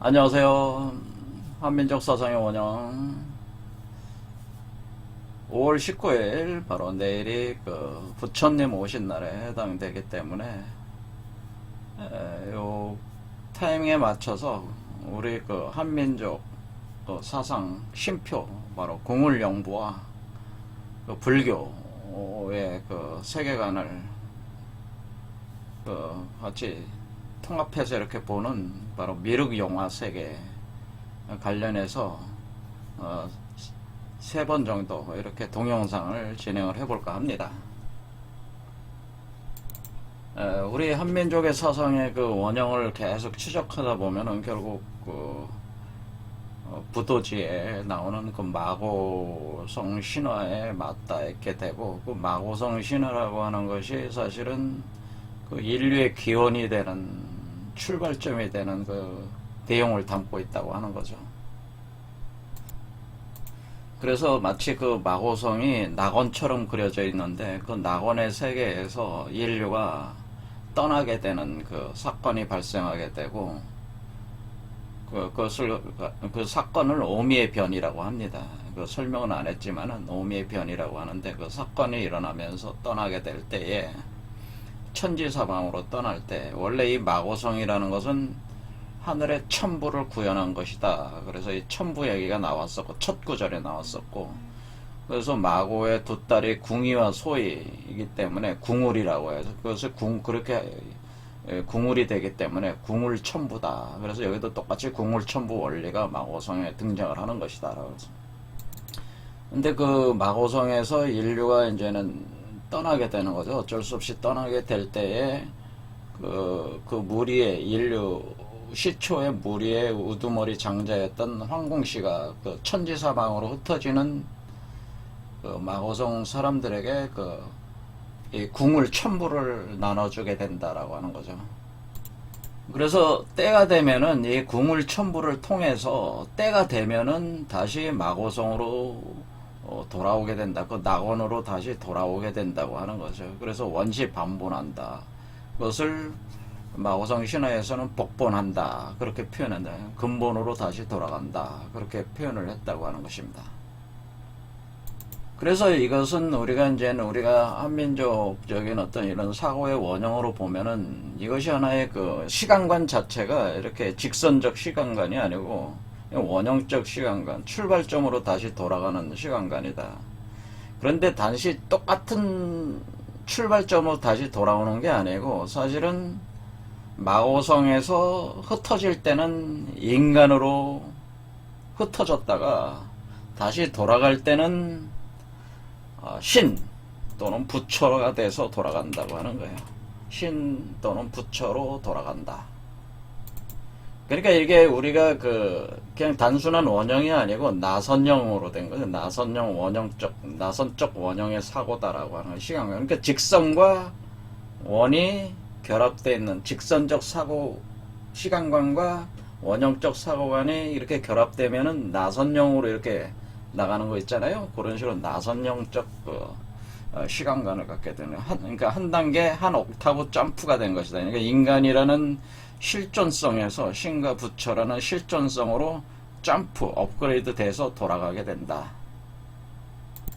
안녕하세요. 한민족 사상의 원형 5월 19일 바로 내일이 부처님 오신 날에 해당되기 때문에 요 타이밍에 맞춰서 우리 한민족 사상 쉼표 바로 공울영부와 불교의 세계관을 같이 통합해서 이렇게 보는 바로 미륵용화 세계 관련해서 3번 정도 이렇게 동영상을 진행을 해볼까 합니다. 우리 한민족의 사상의 원형을 계속 추적하다 보면은 결국 부도지에 나오는 마고성 신화에 맞닿아 있게 되고, 마고성 신화라고 하는 것이 사실은 인류의 기원이 되는 출발점이 되는 내용을 담고 있다고 하는 거죠. 그래서 마치 마고성이 낙원처럼 그려져 있는데, 낙원의 세계에서 인류가 떠나게 되는 사건이 발생하게 되고, 그 사건을 오미의 변이라고 합니다. 설명은 안 했지만은 오미의 변이라고 하는데, 사건이 일어나면서 떠나게 될 때에 천지사방으로 떠날 때, 원래 이 마고성이라는 것은 하늘의 천부를 구현한 것이다. 그래서 이 천부 얘기가 나왔었고, 첫 구절에 나왔었고, 그래서 마고의 두 딸이 궁이와 소이이기 때문에 궁울이라고 해서 그것을 그렇게 궁울이 되기 때문에 궁울천부다. 그래서 여기도 똑같이 궁울천부 원리가 마고성에 등장을 하는 것이다. 근데 마고성에서 인류가 이제는 떠나게 되는 거죠. 어쩔 수 없이 떠나게 될 때에 무리의 인류 시초의 무리의 우두머리 장자였던 황공씨가 천지사방으로 흩어지는 마고성 사람들에게 이 궁을 천부를 나눠주게 된다라고 하는 거죠. 그래서 때가 되면은 이 궁을 천부를 통해서 때가 되면은 다시 마고성으로 돌아오게 된다. 낙원으로 다시 돌아오게 된다고 하는 거죠. 그래서 원시 반본한다. 그것을 마고성 신화에서는 복본한다. 그렇게 표현한다. 근본으로 다시 돌아간다. 그렇게 표현을 했다고 하는 것입니다. 그래서 이것은 우리가 한민족적인 어떤 이런 사고의 원형으로 보면은 이것이 하나의 시간관 자체가 이렇게 직선적 시간관이 아니고 원형적 시간관, 출발점으로 다시 돌아가는 시간관이다. 그런데 단지 똑같은 출발점으로 다시 돌아오는 게 아니고, 사실은 마고성에서 흩어질 때는 인간으로 흩어졌다가 다시 돌아갈 때는 신 또는 부처가 돼서 돌아간다고 하는 거예요. 신 또는 부처로 돌아간다. 그러니까 이게 우리가 그냥 단순한 원형이 아니고 나선형으로 된 거죠. 나선형 원형적, 나선적 원형의 사고다라고 하는 시간. 그러니까 직선과 원이 결합되어 있는 직선적 사고 시간관과 원형적 사고관이 이렇게 결합되면은 나선형으로 이렇게 나가는 거 있잖아요. 그런 식으로 나선형적 시간관을 갖게 되는 그러니까 한 단계 한 옥타브 점프가 된 것이다. 그러니까 인간이라는 실존성에서 신과 부처라는 실존성으로 점프 업그레이드 돼서 돌아가게 된다.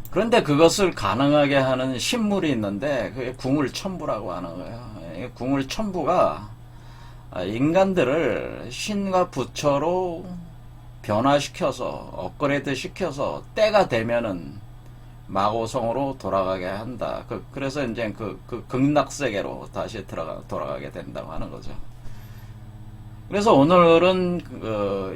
그런데 그것을 가능하게 하는 신물이 있는데 그게 궁울천부라고 하는 거예요. 궁울천부가 인간들을 신과 부처로 변화시켜서 업그레이드 시켜서 때가 되면은 마고성으로 돌아가게 한다. 그래서 이제 극락세계로 다시 돌아가게 된다고 하는 거죠. 그래서 오늘은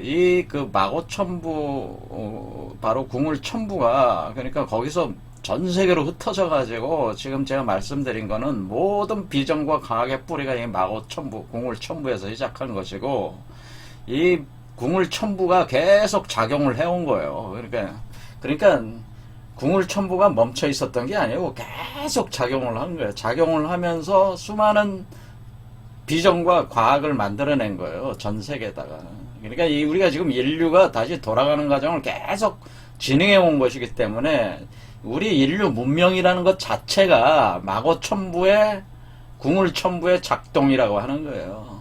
이 마고천부 바로 궁울천부가, 그러니까 거기서 전 세계로 흩어져 가지고 지금 제가 말씀드린 거는 모든 비전과 과학의 뿌리가 이 마고천부 궁울천부에서 시작한 것이고, 이 궁울천부가 계속 작용을 해온 거예요. 그러니까 궁울천부가 멈춰 있었던 게 아니고 계속 작용을 한 거예요. 작용을 하면서 수많은 비전과 과학을 만들어낸 거예요. 전 세계에다가. 그러니까 우리가 지금 인류가 다시 돌아가는 과정을 계속 진행해 온 것이기 때문에 우리 인류 문명이라는 것 자체가 마고천부의 궁울천부의 작동이라고 하는 거예요.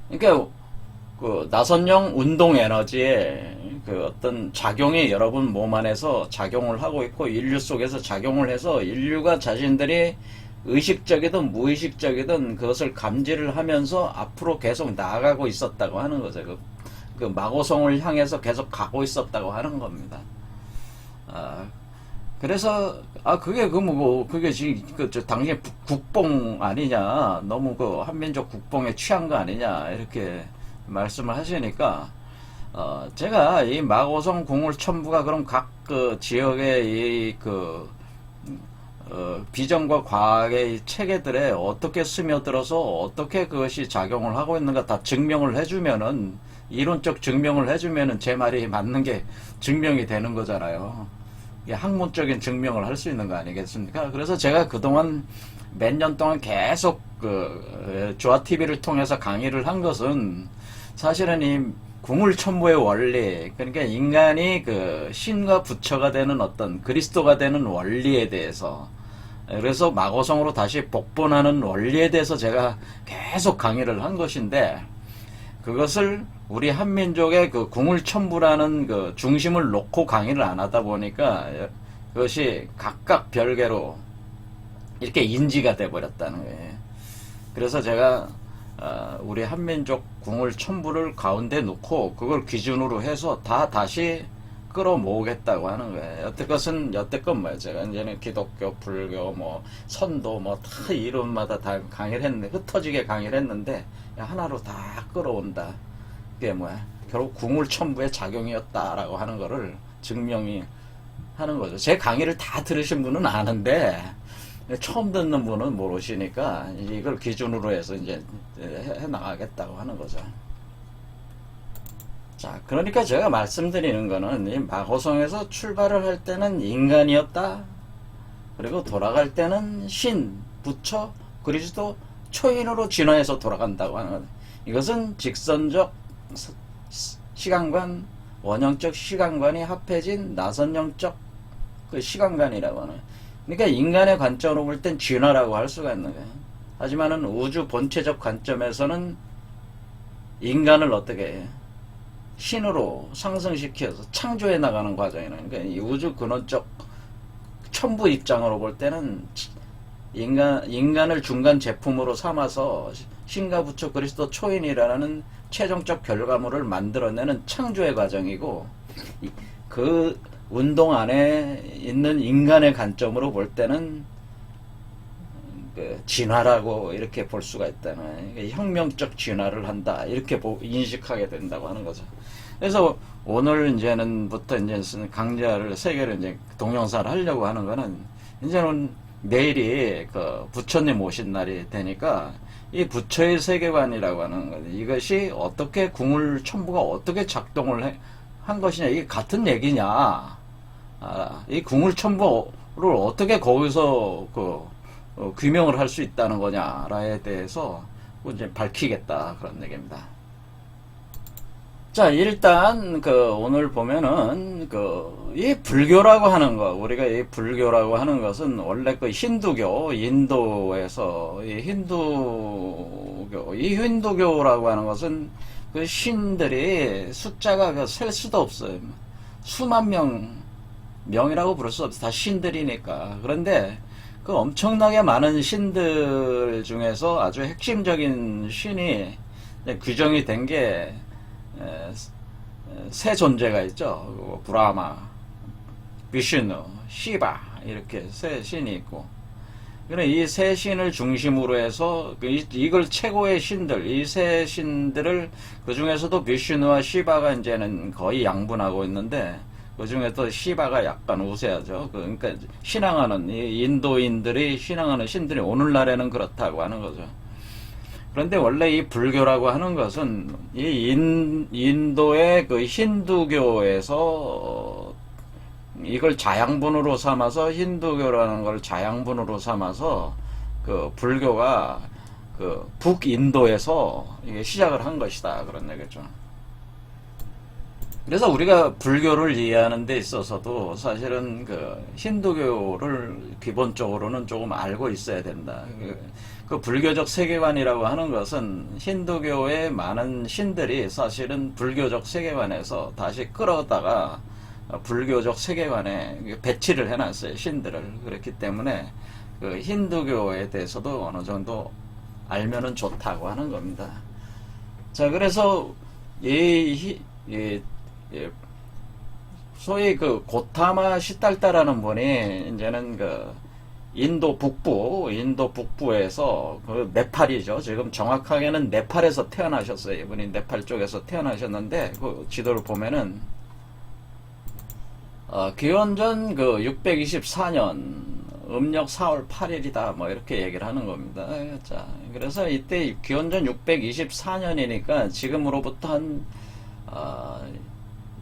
그러니까 그 나선형 운동 에너지의 그 어떤 작용이 여러분 몸 안에서 작용을 하고 있고 인류 속에서 작용을 해서 인류가 자신들이 의식적이든 무의식적이든 그것을 감지를 하면서 앞으로 계속 나아가고 있었다고 하는 거죠. 그 마고성을 향해서 계속 가고 있었다고 하는 겁니다. 그래서 그게 그게 지금 당시 국뽕 아니냐, 너무 그 한민족 국뽕에 취한 거 아니냐 이렇게 말씀을 하시니까 제가 이 마고성 궁울천부가 그럼 각 그 지역의 비전과 과학의 이 체계들에 어떻게 스며들어서 어떻게 그것이 작용을 하고 있는가 다 증명을 해주면은, 이론적 증명을 해주면은 제 말이 맞는 게 증명이 되는 거잖아요. 학문적인 증명을 할 수 있는 거 아니겠습니까? 그래서 제가 그동안 몇 년 동안 계속 조아TV를 통해서 강의를 한 것은 사실은 이 궁울천부의 원리, 그러니까 인간이 그 신과 부처가 되는 어떤 그리스도가 되는 원리에 대해서, 그래서 마고성으로 다시 복본하는 원리에 대해서 제가 계속 강의를 한 것인데, 그것을 우리 한민족의 그 궁울천부라는 그 중심을 놓고 강의를 안 하다 보니까 그것이 각각 별개로 이렇게 인지가 돼 버렸다는 거예요. 그래서 제가 우리 한민족 궁울천부를 가운데 놓고 그걸 기준으로 해서 다시 끌어모으겠다고 하는 거예요. 여태껏 뭐예요? 제가 이제는 기독교, 불교, 뭐 선도, 뭐 다 이론마다 다 강의를 했는데, 흩어지게 강의를 했는데 하나로 다 끌어온다. 그게 뭐야? 결국 궁울천부의 작용이었다라고 하는 거를 증명이 하는 거죠. 제 강의를 다 들으신 분은 아는데 처음 듣는 분은 모르시니까 이걸 기준으로 해서 이제 해 나가겠다고 하는 거죠. 자, 그러니까 제가 말씀드리는 거는 이 마고성에서 출발을 할 때는 인간이었다. 그리고 돌아갈 때는 신, 부처, 그리스도, 초인으로 진화해서 돌아간다고 하는 것. 이것은 직선적 시간관, 원형적 시간관이 합해진 나선형적 그 시간관이라고 하는. 그러니까 인간의 관점으로 볼 땐 진화라고 할 수가 있는 거예요. 하지만은 우주 본체적 관점에서는 인간을 어떻게 해요? 신으로 상승시켜서 창조해 나가는 과정이라는. 그러니까 이 우주 근원적 천부 입장으로 볼 때는 인간을 중간 제품으로 삼아서 신과 부처 그리스도 초인이라는 최종적 결과물을 만들어내는 창조의 과정이고, 그 운동 안에 있는 인간의 관점으로 볼 때는 그 진화라고 이렇게 볼 수가 있다는, 그러니까 혁명적 진화를 한다 이렇게 인식하게 된다고 하는 거죠. 그래서 오늘 이제는부터 이제 강좌를 세 개를 이제 동영상을 하려고 하는 거는, 이제는 내일이 그 부처님 오신 날이 되니까 이 부처의 세계관이라고 하는 거, 이것이 어떻게 궁울천부가 어떻게 작동을 한 것이냐, 이게 같은 얘기냐, 이 궁울천부를 어떻게 거기서 규명을 할 수 있다는 거냐라에 대해서 이제 밝히겠다 그런 얘기입니다. 자, 일단 오늘 보면은 이 불교라고 하는 거, 우리가 이 불교라고 하는 것은 원래 힌두교, 인도에서 이 힌두교라고 하는 것은 그 신들이 숫자가 셀 수도 없어요. 수만 명이라고 부를 수 없어. 다 신들이니까. 그런데 그 엄청나게 많은 신들 중에서 아주 핵심적인 신이 규정이 된 게 세 존재가 있죠. 브라마, 비슈누, 시바, 이렇게 세 신이 있고, 이 세 신을 중심으로 해서 이걸 최고의 신들, 이 세 신들을 그 중에서도 비슈누와 시바가 이제는 거의 양분하고 있는데, 그 중에 또 시바가 약간 우세하죠. 그러니까 신앙하는 인도인들이 신앙하는 신들이 오늘날에는 그렇다고 하는 거죠. 그런데 원래 이 불교라고 하는 것은 이 인도의 그 힌두교에서 이걸 자양분으로 삼아서, 힌두교라는 걸 자양분으로 삼아서 그 불교가 그 북인도에서 이게 시작을 한 것이다 그런 얘기죠. 그래서 우리가 불교를 이해하는 데 있어서도 사실은 그 힌두교를 기본적으로는 조금 알고 있어야 된다. 그 불교적 세계관이라고 하는 것은 힌두교의 많은 신들이 사실은 불교적 세계관에서 다시 끌어다가 불교적 세계관에 배치를 해놨어요. 신들을. 그렇기 때문에 그 힌두교에 대해서도 어느 정도 알면은 좋다고 하는 겁니다. 자, 그래서 소위 그 고타마 시달다라는 분이 이제는 그 인도 북부에서 그 네팔이죠. 지금 정확하게는 네팔에서 태어나셨어요. 이분이 네팔 쪽에서 태어나셨는데 그 지도를 보면은 기원전 그 624년 음력 4월 8일이다 뭐 이렇게 얘기를 하는 겁니다. 자, 그래서 이때 기원전 624년이니까 지금으로부터 한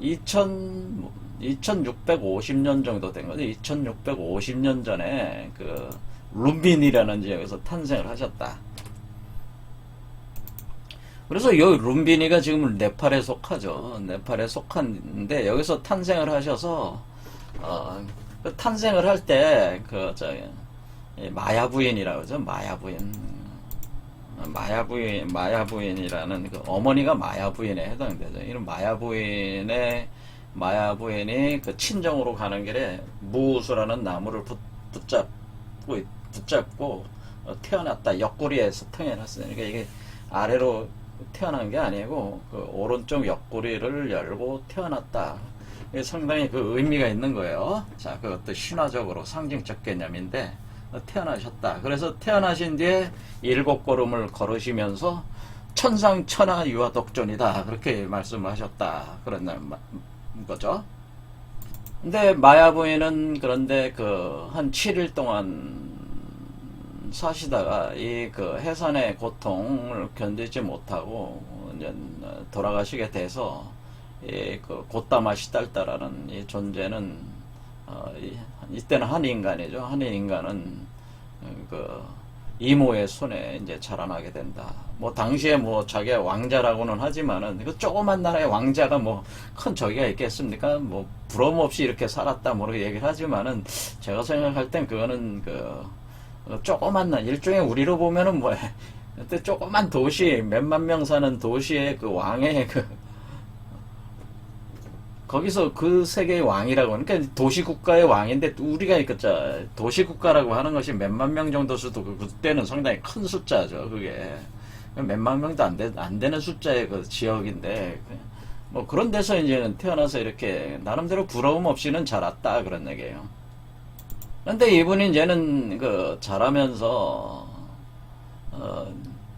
2650년 정도 된 거죠. 2650년 전에 그 룸빈이라는 지역에서 탄생을 하셨다. 그래서 이 룸빈이가 지금 네팔에 속하죠. 네팔에 속한데 여기서 탄생을 하셔서 그 탄생을 할 때 그 마야 부인이라고 하죠. 마야 부인이라는 그 어머니가 마야 부인에 해당되죠. 이런 마야 부인이 그 친정으로 가는 길에 무우수라는 나무를 붙잡고 태어났다. 옆구리에서 태어났어요. 그러니까 이게 아래로 태어난 게 아니고 그 오른쪽 옆구리를 열고 태어났다. 이게 상당히 그 의미가 있는 거예요. 자, 그것도 신화적으로 상징적 개념인데 태어나셨다. 그래서 태어나신 뒤에 7걸음을 걸으시면서 천상천하 유아독존이다. 그렇게 말씀하셨다. 그런 거죠. 근데 마야 부인은 그런데 그 한 7일 동안 사시다가 이 그 해산의 고통을 견디지 못하고 이제 돌아가시게 돼서 이 그 고타마 시달다라는 이 존재는 이때는 한 인간이죠. 한 인간은 그 이모의 손에 이제 자라나게 된다. 뭐 당시에 뭐 자기가 왕자라고는 하지만은 그 조그만 나라의 왕자가 뭐 큰 저기가 있겠습니까? 뭐 부러움 없이 이렇게 살았다 뭐 이렇게 얘기를 하지만은 제가 생각할 땐 그거는 그 조그만 일종의 우리로 보면은 뭐 그때 조그만 도시 몇만 명 사는 도시의 그 왕의 그 거기서 그 세계의 왕이라고 그러니까 도시국가의 왕인데 우리가 그자 도시국가라고 하는 것이 몇만 명 정도 수도 그때는 상당히 큰 숫자죠. 그게 몇만 명도 안 되는 숫자의 그 지역인데 뭐 그런 데서 이제는 태어나서 이렇게 나름대로 부러움 없이는 자랐다 그런 얘기예요. 근데 이분이 이제는 그 자라면서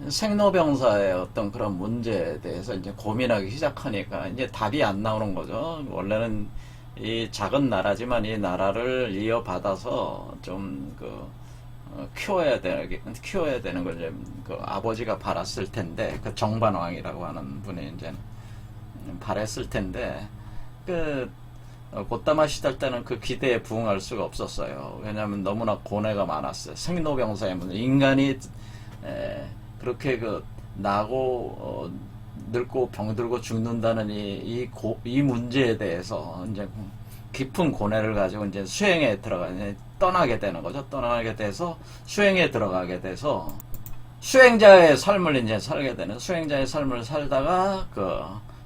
생로병사의 어떤 그런 문제에 대해서 이제 고민하기 시작하니까 이제 답이 안 나오는 거죠. 원래는 이 작은 나라지만 이 나라를 이어받아서 좀 키워야 되는 걸 이제 그 아버지가 바랐을 텐데 그 정반왕이라고 하는 분이 이제 바랬을 텐데 고타마 시달다는 그 기대에 부응할 수가 없었어요. 왜냐하면 너무나 고뇌가 많았어요. 생로병사의 문제, 인간이 그렇게 나고 늙고 병들고 죽는다는 이 문제에 대해서 이제 깊은 고뇌를 가지고 이제 수행에 떠나게 되는 거죠. 떠나게 돼서 수행에 들어가게 돼서 수행자의 삶을 이제 살게 되는 수행자의 삶을 살다가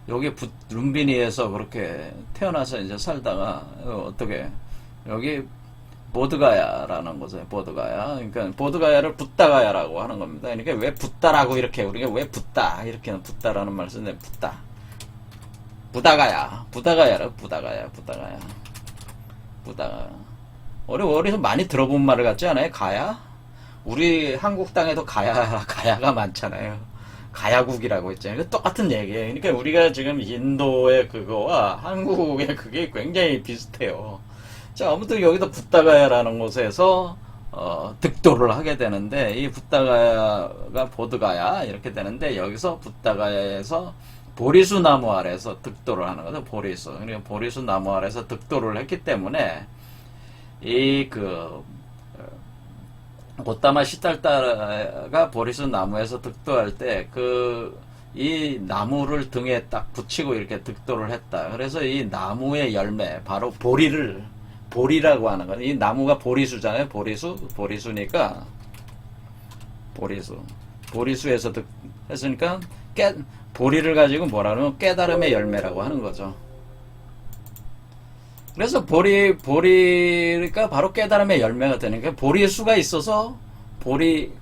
여기 룸비니에서 그렇게 태어나서 이제 살다가 어떻게 여기 보드가야라는 곳에 그러니까 보드가야를 붓다가야라고 하는 겁니다. 그러니까 왜 붓다라고 이렇게 우리가 왜 붓다 이렇게 붓다라는 말을 쓰는데 부다가야 우리 어디서 많이 들어본 말을 같지 않아요? 가야? 우리 한국 땅에도 가야가 많잖아요. 가야국이라고 있잖아요. 똑같은 얘기예요. 그러니까 우리가 지금 인도의 그거와 한국의 그게 굉장히 비슷해요. 자, 아무튼 여기도 붓다가야라는 곳에서 득도를 하게 되는데 이 붓다가야가 보드가야 이렇게 되는데 여기서 붓다가야에서 보리수 나무 아래에서 득도를 하는 거죠. 보리수. 그러니까 보리수 나무 아래에서 득도를 했기 때문에 고타마 시달다가 보리수 나무에서 득도할 때 이 나무를 등에 딱 붙이고 이렇게 득도를 했다. 그래서 이 나무의 열매, 바로 보리라고 하는 거예요. 이 나무가 보리수잖아요. 보리수니까 보리수. 보리수에서 했으니까 보리를 가지고 뭐라는 깨달음의 열매라고 하는 거죠. 그래서 보리가 바로 깨달음의 열매가 되니까 보리수가 있어서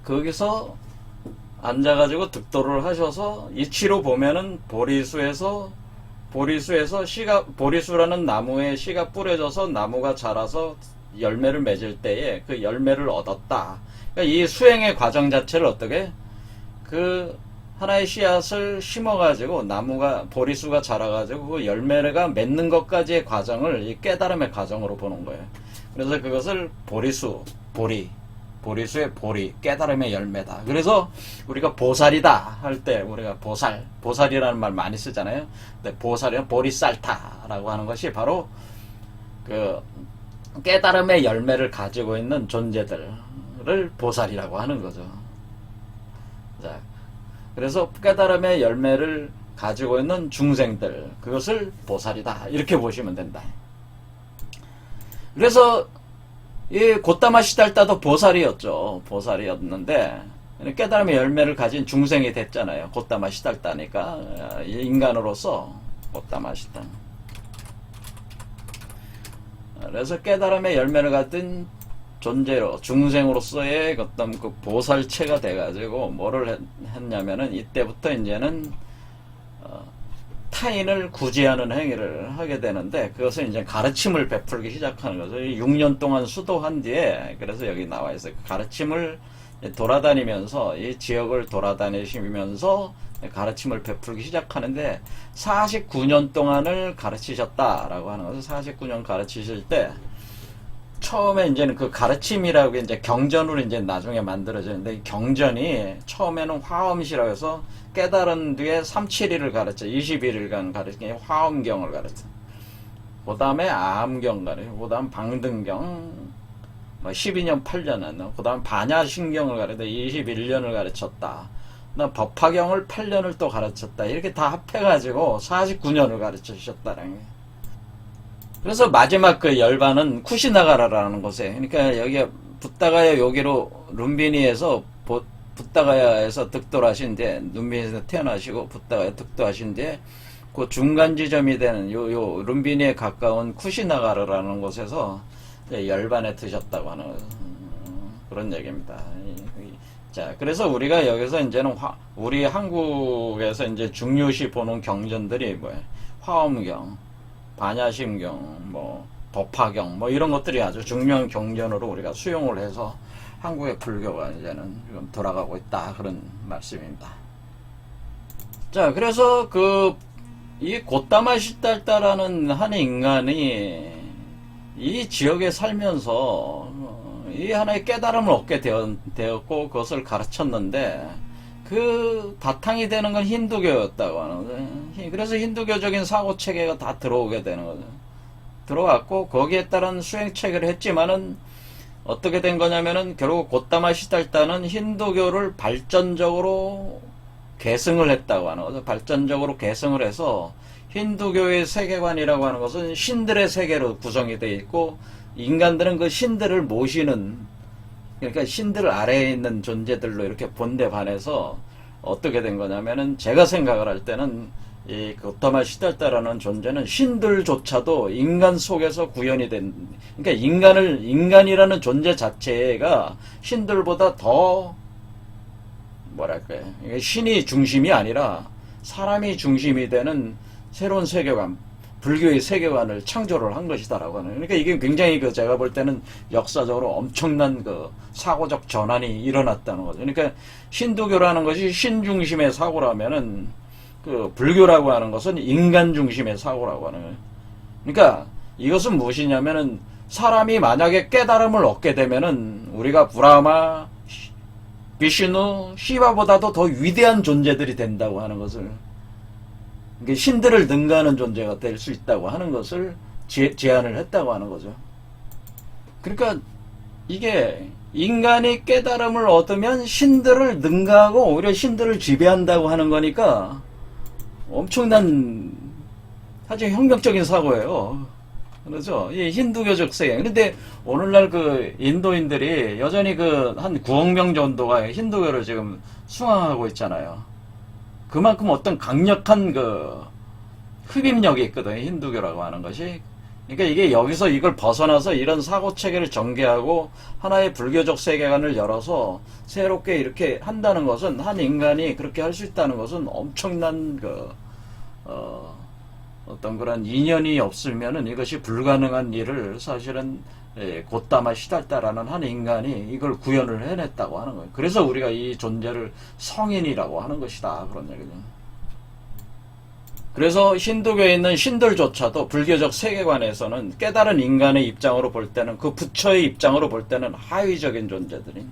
거기서 앉아가지고 득도를 하셔서 이치로 보면은 보리수라는 나무에 씨가 뿌려져서 나무가 자라서 열매를 맺을 때에 그 열매를 얻었다. 그러니까 이 수행의 과정 자체를 어떻게 그 하나의 씨앗을 심어가지고 보리수가 자라가지고 그 열매가 맺는 것까지의 과정을 이 깨달음의 과정으로 보는 거예요. 그래서 그것을 보리수의 보리, 깨달음의 열매다. 그래서 우리가 보살이다 할 때 우리가 보살이라는 말 많이 쓰잖아요. 근데 보살이는 보리쌀타라고 하는 것이 바로 그 깨달음의 열매를 가지고 있는 존재들을 보살이라고 하는 거죠. 자, 그래서 깨달음의 열매를 가지고 있는 중생들, 그것을 보살이다 이렇게 보시면 된다. 그래서 이 고타마 시달타도 보살이었는데 깨달음의 열매를 가진 중생이 됐잖아요. 고타마 시달타니까 인간으로서 고타마 시달타. 그래서 깨달음의 열매를 가진 존재로 중생으로서의 어떤 그 보살체가 돼가지고 뭐를 했냐면은 이때부터 이제는 타인을 구제하는 행위를 하게 되는데 그것은 이제 가르침을 베풀기 시작하는 거죠. 6년 동안 수도한 뒤에 그래서 여기 나와 있어요. 가르침을 돌아다니면서 이 지역을 돌아다니시면서 가르침을 베풀기 시작하는데 49년 동안을 가르치셨다라고 하는 거죠. 49년 가르치실 때 처음에 이제는 그 가르침이라고 이제 경전으로 이제 나중에 만들어지는데 이 경전이 처음에는 화엄시라고 해서 깨달은 뒤에 37일을 가르쳐 21일간 가르치게 화엄경을 가르쳐. 그 다음에 암경 가르쳐. 그 다음 방등경 12년 8년 했나. 그 다음 반야신경을 가르쳐 21년을 가르쳤다. 법화경을 8년을 또 가르쳤다. 이렇게 다 합해가지고 49년을 가르쳐 주셨다라는 게. 그래서 마지막 그 열반은 쿠시나가라라는 곳에, 그러니까 여기 붓다가야 여기로 룸비니에서 붓다가야에서 득도하신 뒤에, 룸비니에서 태어나시고 붓다가야 득도하신 뒤에 그 중간 지점이 되는 요 룸비니에 가까운 쿠시나가라라는 곳에서 열반에 드셨다고 하는 그런 얘기입니다. 자, 그래서 우리가 여기서 이제는 우리 한국에서 이제 중요시 보는 경전들이 뭐예요? 화엄경, 반야심경, 법화경, 이런 것들이 아주 중요한 경전으로 우리가 수용을 해서 한국의 불교가 이제는 좀 돌아가고 있다. 그런 말씀입니다. 자, 그래서 이 고타마 시달타라는 한 인간이 이 지역에 살면서 이 하나의 깨달음을 얻게 되었고 그것을 가르쳤는데 그 바탕이 되는 건 힌두교였다고 하는 거죠. 그래서 힌두교적인 사고체계가 다 들어오게 되는 거죠. 들어왔고 거기에 따른 수행체계를 했지만은 어떻게 된 거냐면은 결국 고타마 시달타는 힌두교를 발전적으로 계승을 했다고 하는 거죠. 발전적으로 계승을 해서 힌두교의 세계관이라고 하는 것은 신들의 세계로 구성이 되어 있고 인간들은 그 신들을 모시는, 그러니까 신들 아래에 있는 존재들로 이렇게 본데 반해서 어떻게 된 거냐면은 제가 생각을 할 때는 이 고타마 시달타라는 존재는 신들조차도 인간 속에서 구현이 된, 그러니까 인간이라는 존재 자체가 신들보다 더 뭐랄까요, 신이 중심이 아니라 사람이 중심이 되는 새로운 세계관, 불교의 세계관을 창조를 한 것이다라고 하는. 그러니까 이게 굉장히 제가 볼 때는 역사적으로 엄청난 사고적 전환이 일어났다는 거죠. 그러니까 힌두교라는 것이 신 중심의 사고라면은 불교라고 하는 것은 인간 중심의 사고라고 하는 거예요. 그러니까 이것은 무엇이냐면은 사람이 만약에 깨달음을 얻게 되면은 우리가 브라마, 비슈누, 시바보다도 더 위대한 존재들이 된다고 하는 것을, 신들을 능가하는 존재가 될 수 있다고 하는 것을 제안을 했다고 하는 거죠. 그러니까 이게 인간이 깨달음을 얻으면 신들을 능가하고 오히려 신들을 지배한다고 하는 거니까 엄청난 아주 혁명적인 사고예요. 그렇죠? 이 힌두교적 세계. 그런데 오늘날 그 인도인들이 여전히 그 한 9억 명 정도가 힌두교를 지금 수강하고 있잖아요. 그만큼 어떤 강력한 그 흡입력이 있거든요. 힌두교라고 하는 것이. 그러니까 이게 여기서 이걸 벗어나서 이런 사고 체계를 전개하고 하나의 불교적 세계관을 열어서 새롭게 이렇게 한다는 것은, 한 인간이 그렇게 할 수 있다는 것은 엄청난 그 어떤 그런 인연이 없으면은 이것이 불가능한 일을 사실은 곧다마 시달다라는 한 인간이 이걸 구현을 해냈다고 하는 거예요. 그래서 우리가 이 존재를 성인이라고 하는 것이다, 그런 얘기죠. 그래서 힌두교에 있는 신들조차도 불교적 세계관에서는 깨달은 인간의 입장으로 볼 때는, 그 부처의 입장으로 볼 때는 하위적인 존재들이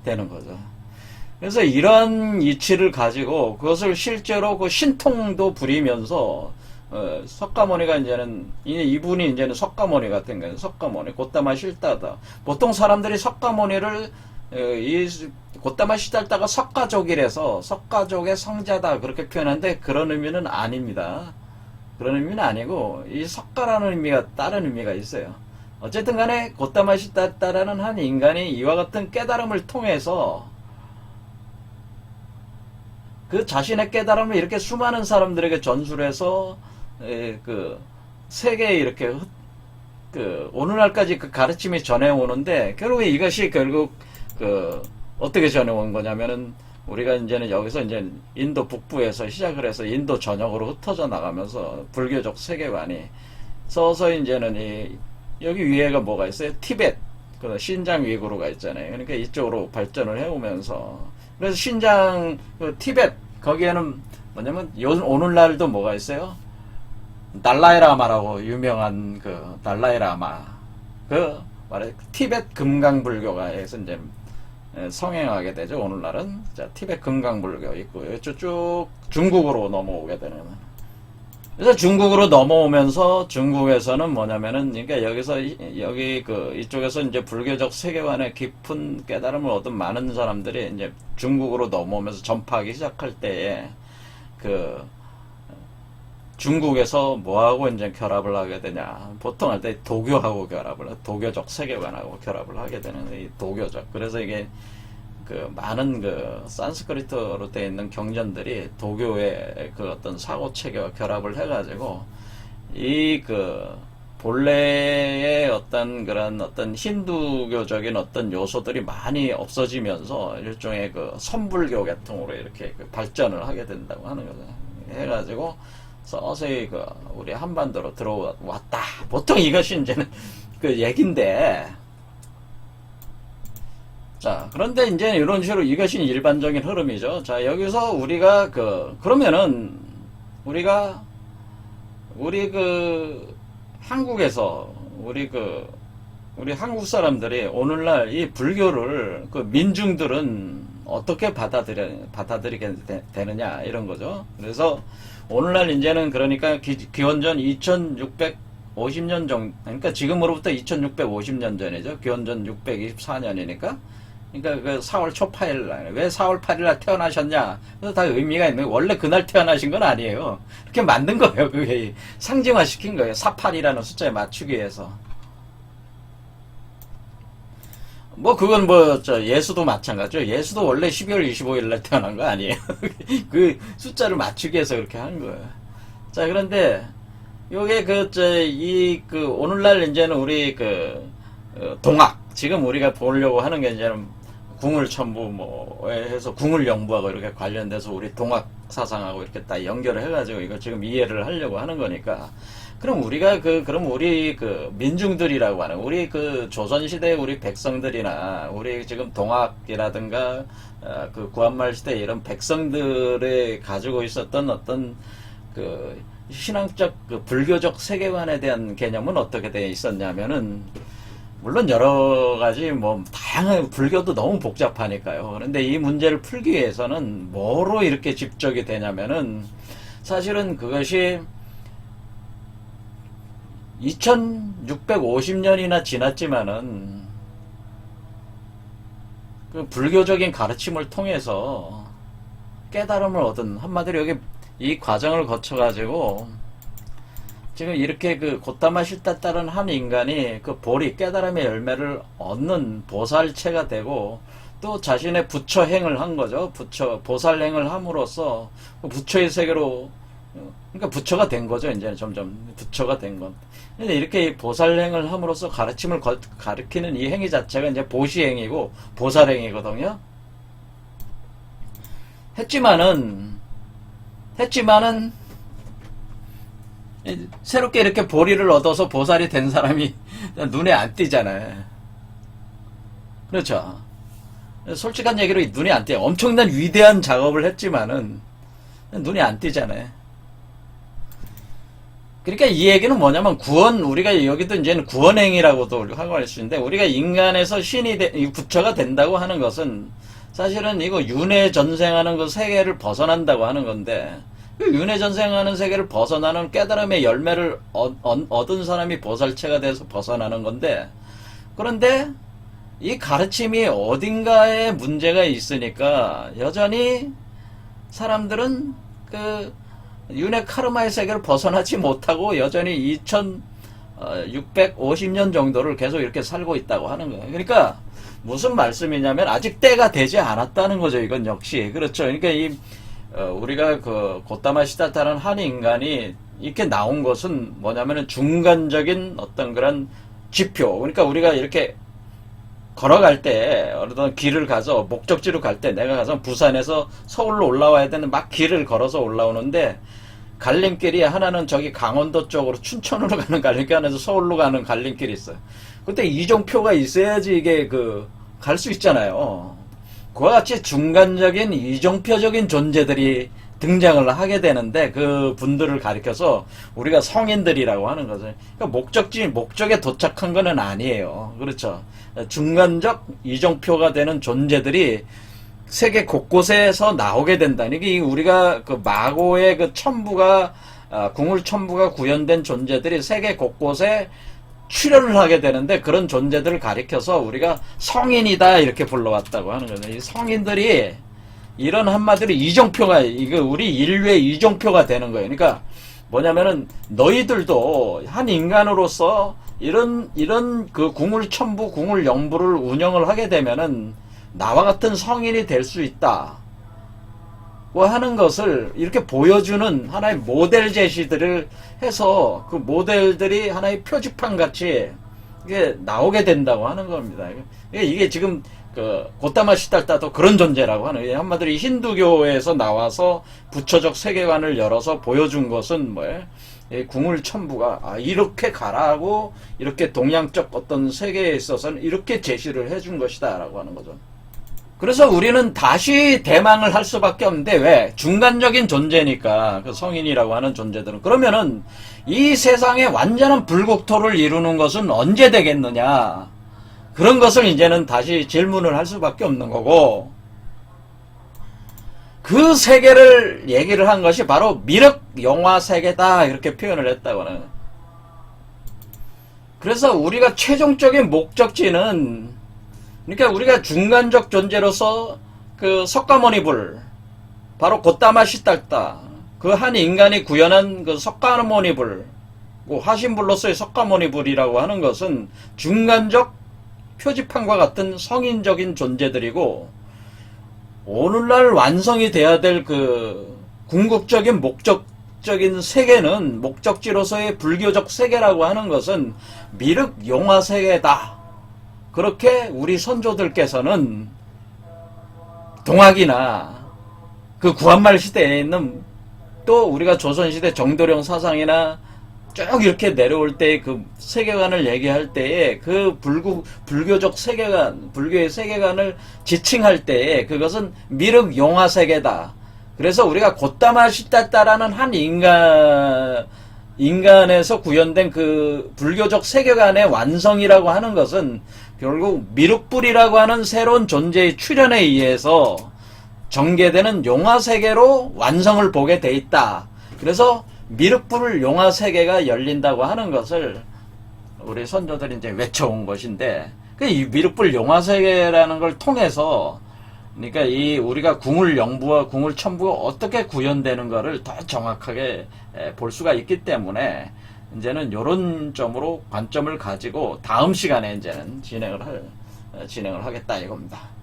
되는 거죠. 그래서 이런 이치를 가지고 그것을 실제로 그 신통도 부리면서 석가모니가 이제는, 이분이 이제는 석가모니 같은 거예요. 석가모니, 곧다마 실다다. 보통 사람들이 석가모니를 이 곧다마 시달다가 석가족이라서 석가족의 성자다 그렇게 표현하는데, 그런 의미는 아닙니다. 그런 의미는 아니고, 이 석가라는 의미가 다른 의미가 있어요. 어쨌든 간에 곧다마 시달다라는 한 인간이 이와 같은 깨달음을 통해서 그 자신의 깨달음을 이렇게 수많은 사람들에게 전수를 해서 그 세계에 이렇게 그 오늘날까지 그 가르침이 전해오는데, 결국 이것이 결국 그 어떻게 전해온 거냐면은, 우리가 이제는 여기서 이제 인도 북부에서 시작을 해서 인도 전역으로 흩어져 나가면서 불교적 세계관이 서서 이제는 여기 위에가 뭐가 있어요? 티벳, 그 신장 위구르가 있잖아요. 그러니까 이쪽으로 발전을 해오면서, 그래서 신장, 그 티벳, 거기에는 뭐냐면 오늘날도 뭐가 있어요? 달라이라마라고 유명한 그 달라이라마, 그 말해 티벳 금강불교가 해서 이제 성행하게 되죠. 오늘날은 자 티벳 금강불교 있고요. 쭉 중국으로 넘어오게 되는. 그래서 중국으로 넘어오면서 중국에서는 뭐냐면은, 그러니까 여기 그 이쪽에서 이제 불교적 세계관의 깊은 깨달음을 얻은 많은 사람들이 이제 중국으로 넘어오면서 전파하기 시작할 때에 그 중국에서 뭐하고 이제 결합을 하게 되냐. 보통 할 때 도교하고 결합을, 도교적 세계관하고 결합을 하게 되는 이 도교적. 그래서 이게 그 많은 그 산스크리트로 되어 있는 경전들이 도교의 그 어떤 사고 체계와 결합을 해가지고 이 그 본래의 어떤 그런 어떤 힌두교적인 어떤 요소들이 많이 없어지면서 일종의 그 선불교 계통으로 이렇게 그 발전을 하게 된다고 하는 거죠. 해가지고 서서히 그 우리 한반도로 들어왔다. 보통 이것이 이제는 그 얘긴데, 자, 그런데 이제 이런 식으로 이것이 일반적인 흐름이죠. 자, 여기서 우리가 그러면은 우리 한국에서 우리 한국 사람들이 오늘날 이 불교를 그 민중들은 어떻게 받아들이게 되느냐, 이런 거죠. 그래서 오늘날 이제는 그러니까 기원전 2650년 정도, 그러니까 지금으로부터 2650년 전이죠. 기원전 624년이니까. 그러니까 그 4월 초 8일 날, 왜 4월 8일 날 태어나셨냐? 그래서 다 의미가 있는 거예요. 원래 그날 태어나신 건 아니에요. 그렇게 만든 거예요. 그게 상징화 시킨 거예요. 48이라는 숫자에 맞추기 위해서. 뭐 그건 예수도 마찬가지죠. 예수도 원래 12월 25일 날 태어난 거 아니에요. 그 숫자를 맞추기 위해서 그렇게 한 거예요. 자, 그런데 요게 오늘날 이제는 우리 동학, 지금 우리가 보려고 하는 게 이제는 궁을 해서 궁을 연구하고 이렇게 관련돼서 우리 동학 사상하고 이렇게 딱 연결을 해가지고 이거 지금 이해를 하려고 하는 거니까, 그럼 우리가 그럼 우리 민중들이라고 하는, 우리 조선시대 우리 백성들이나 우리 지금 동학이라든가 구한말 시대 이런 백성들이 가지고 있었던 어떤 신앙적 불교적 세계관에 대한 개념은 어떻게 되어 있었냐면은, 물론 여러 가지 다양한, 불교도 너무 복잡하니까요. 그런데 이 문제를 풀기 위해서는 뭐로 이렇게 집적이 되냐면은, 사실은 그것이 2650년이나 지났지만은 그 불교적인 가르침을 통해서 깨달음을 얻은, 한마디로 여기 이 과정을 거쳐가지고 지금 이렇게 그 곧다마 싫다 따른 한 인간이 그 보리 깨달음의 열매를 얻는 보살체가 되고 또 자신의 부처행을 한 거죠. 보살행을 함으로써 부처의 세계로, 그러니까 부처가 된 거죠. 이제 점점 부처가 된 건. 근데 이렇게 보살행을 함으로써 가르침을 가르치는 이 행위 자체가 이제 보시행이고 보살행이거든요. 했지만은 새롭게 이렇게 보리를 얻어서 보살이 된 사람이 눈에 안 띄잖아요. 그렇죠. 솔직한 얘기로 눈이 안 띄어요. 엄청난 위대한 작업을 했지만은 눈이 안 띄잖아요. 그러니까 이 얘기는 뭐냐면 우리가 여기도 이제는 구원행위라고도 하고 할 수 있는데, 우리가 인간에서 부처가 된다고 하는 것은 사실은 이거 윤회전생하는 그 세계를 벗어난다고 하는 건데, 그 윤회전생하는 세계를 벗어나는 깨달음의 열매를 얻은 사람이 보살체가 돼서 벗어나는 건데, 그런데 이 가르침이 어딘가에 문제가 있으니까 여전히 사람들은 그 윤회 카르마의 세계를 벗어나지 못하고 여전히 2650년 정도를 계속 이렇게 살고 있다고 하는 거예요. 그러니까 무슨 말씀이냐면 아직 때가 되지 않았다는 거죠. 이건 역시 그렇죠. 그러니까 우리가 그 곧다마 시다타라는 한 인간이 이렇게 나온 것은 뭐냐면은 중간적인 어떤 그런 지표. 그러니까 우리가 이렇게 걸어갈 때, 어떤 길을 가서 목적지로 갈 때, 내가 가서 부산에서 서울로 올라와야 되는 막 길을 걸어서 올라오는데, 갈림길이 하나는 저기 강원도 쪽으로 춘천으로 가는 갈림길, 하나에서 서울로 가는 갈림길이 있어요. 그때 이종표가 있어야지 이게 갈 수 있잖아요. 그와 같이 중간적인 이종표적인 존재들이 등장을 하게 되는데, 그 분들을 가리켜서 우리가 성인들이라고 하는 거죠. 그러니까 목적에 도착한 거는 아니에요. 그렇죠. 중간적 이종표가 되는 존재들이 세계 곳곳에서 나오게 된다. 이게 우리가 그 마고의 그 궁울천부가 구현된 존재들이 세계 곳곳에 출현을 하게 되는데, 그런 존재들을 가리켜서 우리가 성인이다 이렇게 불러왔다고 하는 거죠. 이 성인들이 이런 한마디로 이종표가, 이거 우리 인류의 이종표가 되는 거예요. 그러니까 뭐냐면은 너희들도 한 인간으로서 이런 그 궁울천부, 궁울영부를 운영을 하게 되면은 나와 같은 성인이 될 수 있다. 고 하는 것을 이렇게 보여주는 하나의 모델 제시들을 해서 그 모델들이 하나의 표지판 같이 이게 나오게 된다고 하는 겁니다. 이게 지금 곧다마 시달타도 그런 존재라고 하는 거예요. 한마디로 힌두교에서 나와서 부처적 세계관을 열어서 보여준 것은 뭐예요? 궁울천부가 이렇게 가라고, 이렇게 동양적 어떤 세계에 있어서는 이렇게 제시를 해준 것이다 라고 하는 거죠. 그래서 우리는 다시 대망을 할 수밖에 없는데, 왜? 중간적인 존재니까, 그 성인이라고 하는 존재들은. 그러면은 이 세상에 완전한 불국토를 이루는 것은 언제 되겠느냐, 그런 것을 이제는 다시 질문을 할 수밖에 없는 거고, 그 세계를 얘기를 한 것이 바로 미륵 용화 세계다 이렇게 표현을 했다고 하는 거예요. 그래서 우리가 최종적인 목적지는, 그러니까 우리가 중간적 존재로서 그 석가모니불, 바로 곧다마 시달타, 그 한 인간이 구현한 그 석가모니불, 화신불로서의 석가모니불이라고 하는 것은 중간적 표지판과 같은 성인적인 존재들이고, 오늘날 완성이 돼야 될 그 궁극적인 목적적인 세계는, 목적지로서의 불교적 세계라고 하는 것은 미륵 용화 세계다. 그렇게 우리 선조들께서는 동학이나 그 구한말 시대에 있는, 또 우리가 조선시대 정도령 사상이나 쭉 이렇게 내려올 때 그 세계관을 얘기할 때에 그 불교적 세계관, 불교의 세계관을 지칭할 때에 그것은 미륵 용화 세계다. 그래서 우리가 곧다마 시다타라는 한 인간에서 구현된 그 불교적 세계관의 완성이라고 하는 것은 결국 미륵불이라고 하는 새로운 존재의 출현에 의해서 전개되는 용화 세계로 완성을 보게 돼 있다. 그래서 미륵불 용화 세계가 열린다고 하는 것을 우리 선조들이 이제 외쳐온 것인데, 이 미륵불 용화 세계라는 걸 통해서, 그러니까 우리가 궁울영부와 궁울천부가 어떻게 구현되는 것을 더 정확하게 볼 수가 있기 때문에, 이제는 요런 점으로 관점을 가지고 다음 시간에 이제는 진행을 하겠다 이겁니다.